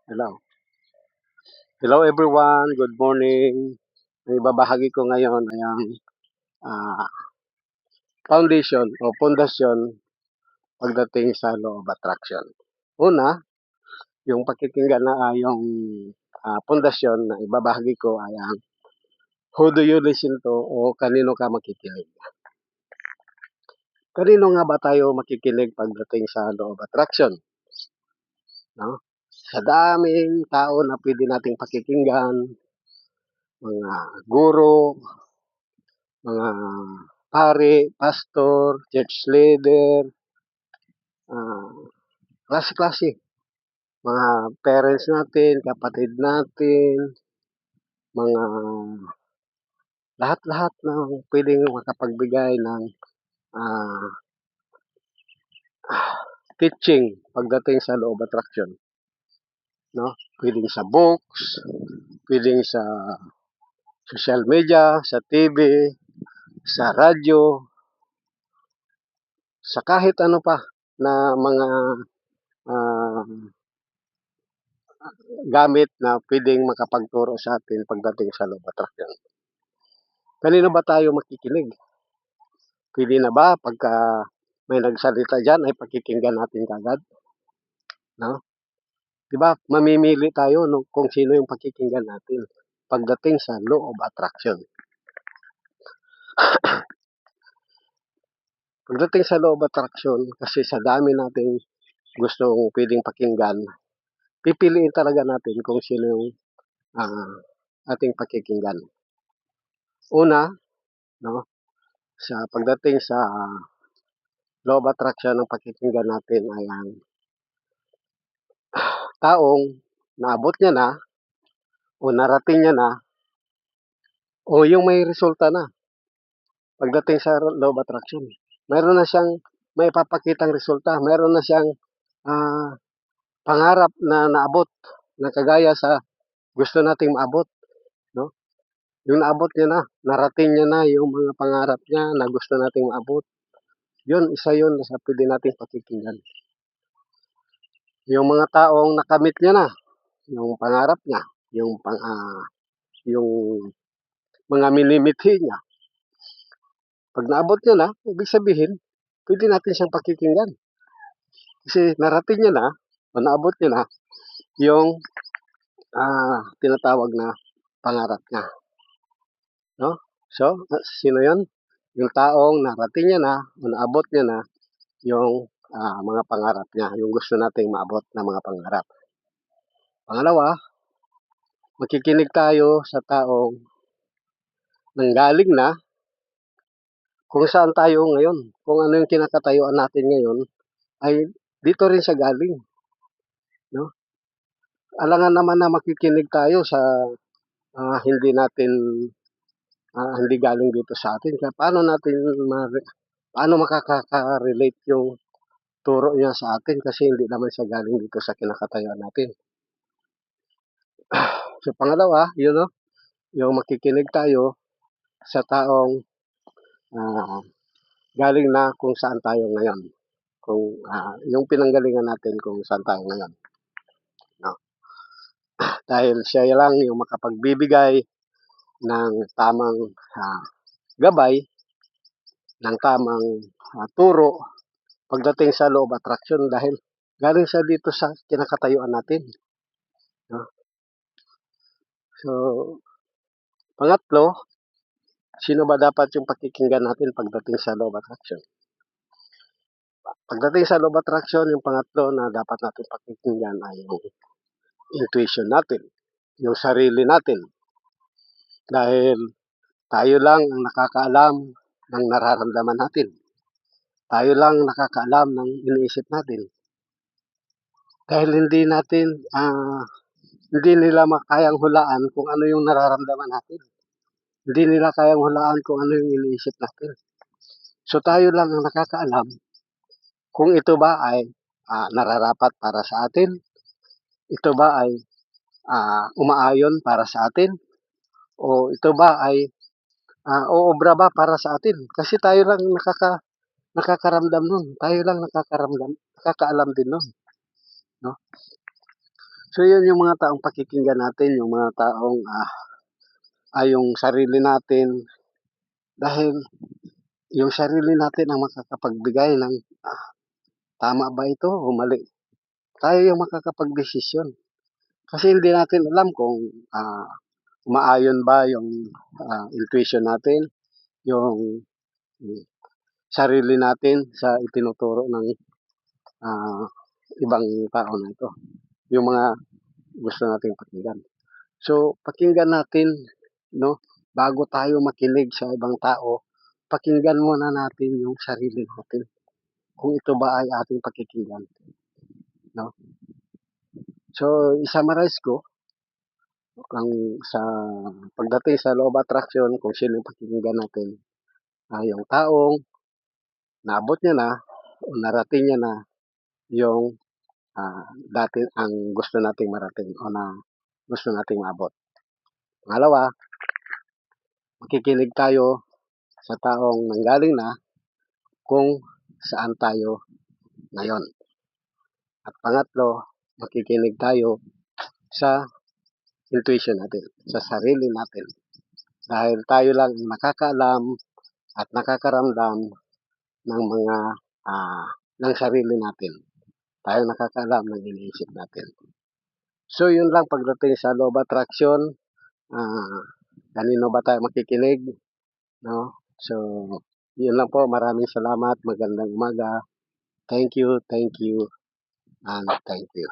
Hello. Hello everyone, good morning. May ibabahagi ko ngayon ay ang ah, foundation o pundasyon pagdating sa law of attraction. Una, yung pakikinggan na yung pundasyon na ibabahagi ko ay ang who do you listen to o kanino ka makikinig. Kanino nga ba tayo makikinig pagdating sa law of attraction? No? Sa daming tao na pwede nating pakikinggan, mga guro, mga pare, pastor, church leader, ah, klase-klase. Mga parents natin, kapatid natin, mga lahat-lahat ng pwedeng makapagbigay ng ah, teaching pagdating sa law of attraction. No? Pwedeng sa books, pwedeng sa social media, sa TV, sa radyo, sa kahit ano pa na mga ah, gamit na pwedeng makapagturo sa atin pagdating sa law of attraction. Kanino ba tayo makikinig? Pwede na ba pagka may nagsalita diyan ay pakikinggan natin kaagad, 'no? 'Di ba mamimili tayo no, kung sino yung pakikinggan natin pagdating sa law of attraction. Pagdating sa law of attraction, kasi sa dami nating gustong pwedeng pakinggan, pipiliin talaga natin kung sino yung ah, ating pakikinggan. Una, no, sa pagdating sa law of attraction, ang pakikinggan natin ay ang taong naabot niya na o narating niya na o yung may resulta na pagdating sa law of attraction. Meron na siyang may papakitang resulta, meron na siyang ah, pangarap na naabot na kagaya sa gusto nating maabot, no? Yung naabot niya na, narating niya na yung mga pangarap niya na gusto nating maabot. Yun, isa yun sa pwede nating pakikinggan. Yung mga taong nakamit niya na, yung pangarap niya, yung yung mga minimithi niya. Pag naabot niya na, ibig sabihin, pwede natin siyang pakikinggan. Kasi narating niya na, o naabot niya na, yung tinatawag na pangarap niya. No? So, sino yun? Yung taong narating niya na, o naabot niya na, yung mga pangarap niya, yung gusto nating maabot na mga pangarap. Pangalawa, makikinig tayo sa taong nanggaling na kung saan tayo ngayon. Kung ano yung kinakatayuan natin ngayon, ay dito rin siya galing. No? Alangan naman na makikinig tayo sa hindi natin hindi galing dito sa atin. Kaya paano makaka-relate yung turo niya sa atin kasi hindi naman siya galing dito sa kinakatayuan natin. So pangalawa, yun no, yung makikinig tayo sa taong ah, galing na kung saan tayo ngayon. Kung yung pinanggalingan natin kung saan tayo ngayon. No? Dahil siya lang yung makapagbibigay ng tamang gabay, ng tamang turo pagdating sa law of attraction dahil galing siya dito sa kinakatayuan natin. No? So, pangatlo, sino ba dapat yung pakikinggan natin pagdating sa law of attraction? Pagdating sa law of attraction, yung pangatlo na dapat natin pakikinggan ay yung intuition natin, yung sarili natin. Dahil tayo lang ang nakakaalam ng nararamdaman natin. Tayo lang nakakaalam ng iniisip natin. Dahil hindi nila makayang hulaan kung ano yung nararamdaman natin. Hindi nila kayang hulaan kung ano yung iniisip natin. So tayo lang ang nakakaalam kung ito ba ay nararapat para sa atin, ito ba ay umaayon para sa atin, o ito ba ay uobra ba para sa atin. Kasi tayo lang nakakaramdam nun. Tayo lang nakakaalam din nun. No? So So yun yung mga taong pakikinggan natin, yung mga taong yung sarili natin, dahil yung sarili natin ang makakapagbigay ng tama ba ito o mali. Tayo yung makakapagdesisyon. Kasi hindi natin alam kung umaayon ba yung intuition natin, yung sarili natin sa itinuturo ng ah, ibang tao na ito. Yung mga gusto nating pakinggan. So, pakinggan natin, no? Bago tayo makinig sa ibang tao, pakinggan muna natin yung sarili natin. Kung ito ba ay ating pakikinggan, no? So, i-summarize ko ang sa pagdating sa law of attraction kung sino yung pakikinggan natin. Yung taong naabot niya na o narating niya na yung dati ang gusto nating marating o na gusto nating maabot. Pangalawa, makikinig tayo sa taong nanggaling na kung saan tayo ngayon. At pangatlo, makikinig tayo sa intuition natin, sa sarili natin. Dahil tayo lang ang nakakaalam at nakakaramdam ng mga ng sarili natin. Tayo nakakaalam ng iniisip natin. So, yun lang pagdating sa law of attraction. Kanino ba tayo makikinig? No? So, yun lang po. Maraming salamat. Magandang umaga. Thank you, and thank you.